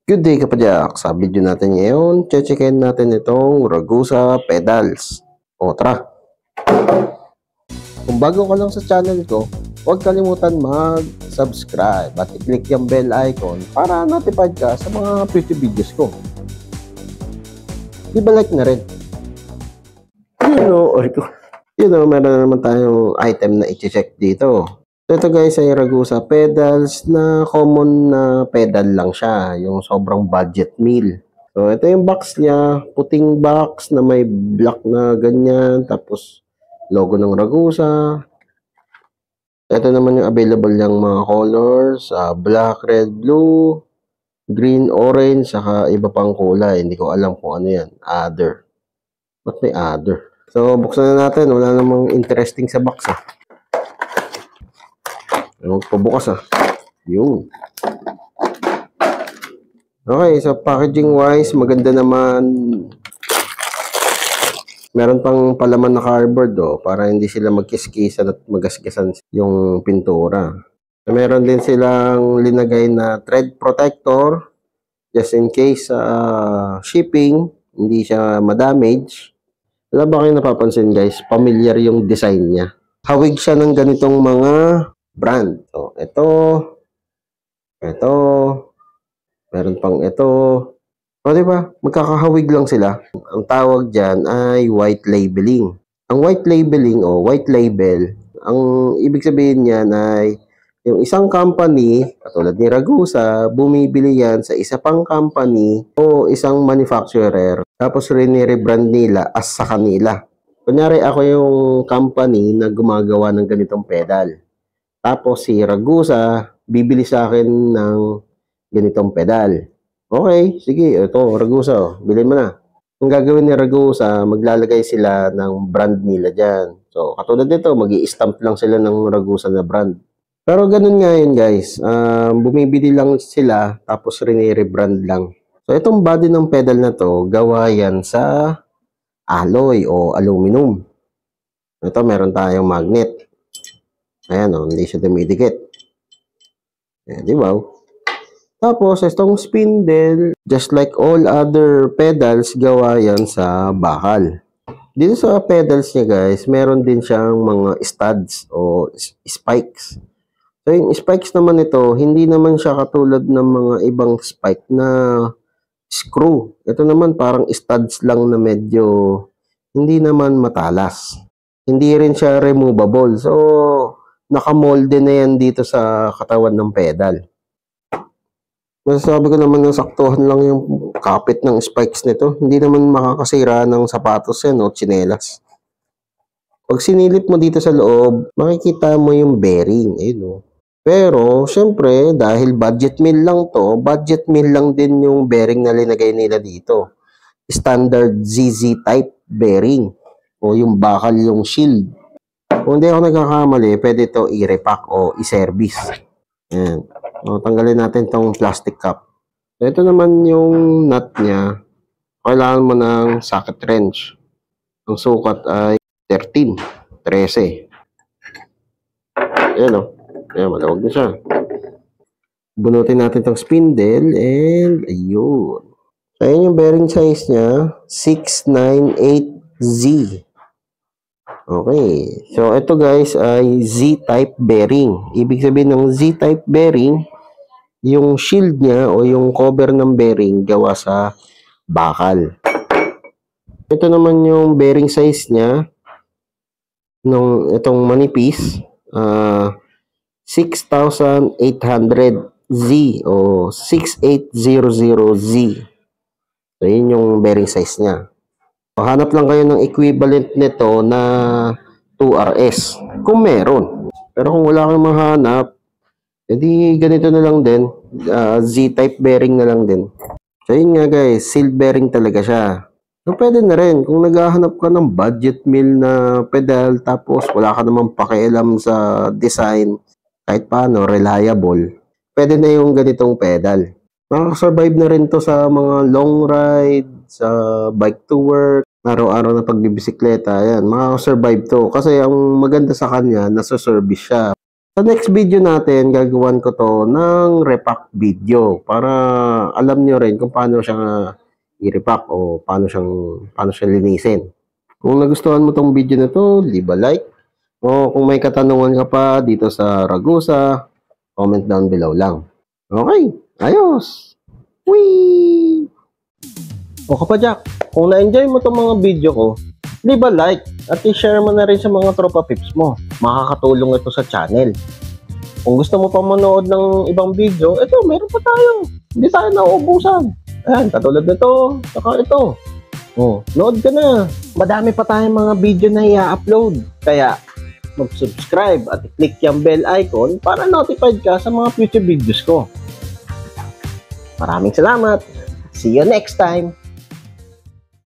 Good day kapadyak! Sa video natin ngayon, checkin natin itong Ragusa pedals. O tara! Kung bago ka lang sa channel ko, huwag kalimutan mag-subscribe at i-click yung bell icon para notified ka sa mga future videos ko. Di ba like na rin? Meron na naman tayong item na i-check dito. Ito guys ay Ragusa pedals na common na pedal lang siya, yung sobrang budget meal. So ito yung box niya, puting box na may black na ganyan, tapos logo ng Ragusa. Ito naman yung available niyang mga colors, black, red, blue, green, orange, saka iba pang kulay. Hindi ko alam kung ano yan, other. Ba't may other? So buksan na natin, wala namang interesting sa box . Magpabukas Yun. Okay, so packaging wise, maganda naman. Meron pang palaman na cardboard para hindi sila magkiskisan at magasgasan yung pintura. So, meron din silang linagay na thread protector just in case shipping, hindi siya madamage. Wala ba kayo napapansin guys? Familiar yung design niya. Hawig siya ng ganitong mga brand. So, ito, meron pang ito. O, diba? Magkakahawig lang sila. Ang tawag dyan ay white labeling. Ang white labeling o white label, ang ibig sabihin niyan ay yung isang company, katulad ni Ragusa, bumibili yan sa isa pang company o isang manufacturer. Tapos rini-rebrand nila as sa kanila. Kunyari ako yung company na gumagawa ng ganitong pedal. Tapos si Ragusa, bibili sa akin ng ganitong pedal. Okay, sige, ito, Ragusa, bilhin mo na. Ang gagawin ni Ragusa, maglalagay sila ng brand nila dyan. So, katulad nito, mag-i-stamp lang sila ng Ragusa na brand. Pero ganun nga yun guys, bumibili lang sila, tapos rini-rebrand lang. So, itong body ng pedal na to, gawa yan sa alloy o aluminum. Ito, meron tayong magnet. Ayan hindi siya dumidikit. Ayan, di ba? Tapos, itong spindle, just like all other pedals, gawa yan sa bakal. Dito sa pedals niya guys, meron din siyang mga studs o spikes. So, yung spikes naman ito, hindi naman siya katulad ng mga ibang spike na screw. Ito naman parang studs lang na medyo hindi naman matalas. Hindi rin siya removable. So, nakamolde na yan dito sa katawan ng pedal. Masasabi ko naman na saktuhan lang yung kapit ng spikes nito. Hindi naman makakasira ng sapatos yan o tsinelas. Pag sinilip mo dito sa loob, makikita mo yung bearing. Pero, syempre, dahil budget meal lang to, budget meal lang din yung bearing na linagay nila dito. Standard ZZ type bearing. O yung bakal yung shield. Kung hindi ako nagkakamali, pwede ito i-repack o i-service. Ayan. O, tanggalin natin tong plastic cap. Ito naman yung nut niya. Kailangan mo ng socket wrench. Ang sukat ay 13. Ayan Ayan, malawag na siya. Bunutin natin tong spindle and ayun. So, ayan yung bearing size niya. 698Z. Okay, so ito guys ay Z-type bearing. Ibig sabihin ng Z-type bearing, yung shield niya o yung cover ng bearing gawa sa bakal. Ito naman yung bearing size niya nung itong manipis, 6,800Z o 6800Z. So yun yung bearing size niya. Hanap lang kayo ng equivalent nito na 2RS kung meron. Pero kung wala kang mahanap, edi ganito na lang din. Z-type bearing na lang din. So yun nga guys, sealed bearing talaga siya. So pwede na rin kung naghahanap ka ng budget meal na pedal tapos wala ka namang pakialam sa design, kahit paano reliable, pwede na yung ganitong pedal. Makakasurvive na rin to sa mga long ride, sa bike to work, araw-araw na pagbibisikleta. Ayan, makakasurvive to. Kasi ang maganda sa kanya, nasa service siya. Sa next video natin, gagawan ko to ng repack video para alam nyo rin kung paano siya i-repack o paano siya linisin. Kung nagustuhan mo tong video na to, leave a like. O kung may katanungan ka pa dito sa Ragusa, comment down below lang. Okay, ayos! Whee! O kapadyak, kung na-enjoy mo tong mga video ko, leave a like at i-share mo na rin sa mga tropa pips mo. Makakatulong ito sa channel. Kung gusto mo pa manood ng ibang video, ito, meron pa tayo. Hindi tayo nauubusan. Ayan, katulad nito, saka ito. Oh, load ka na. Madami pa tayong mga video na i-upload. Kaya, mag-subscribe at i-click yung bell icon para notified ka sa mga future videos ko. Maraming salamat. See you next time.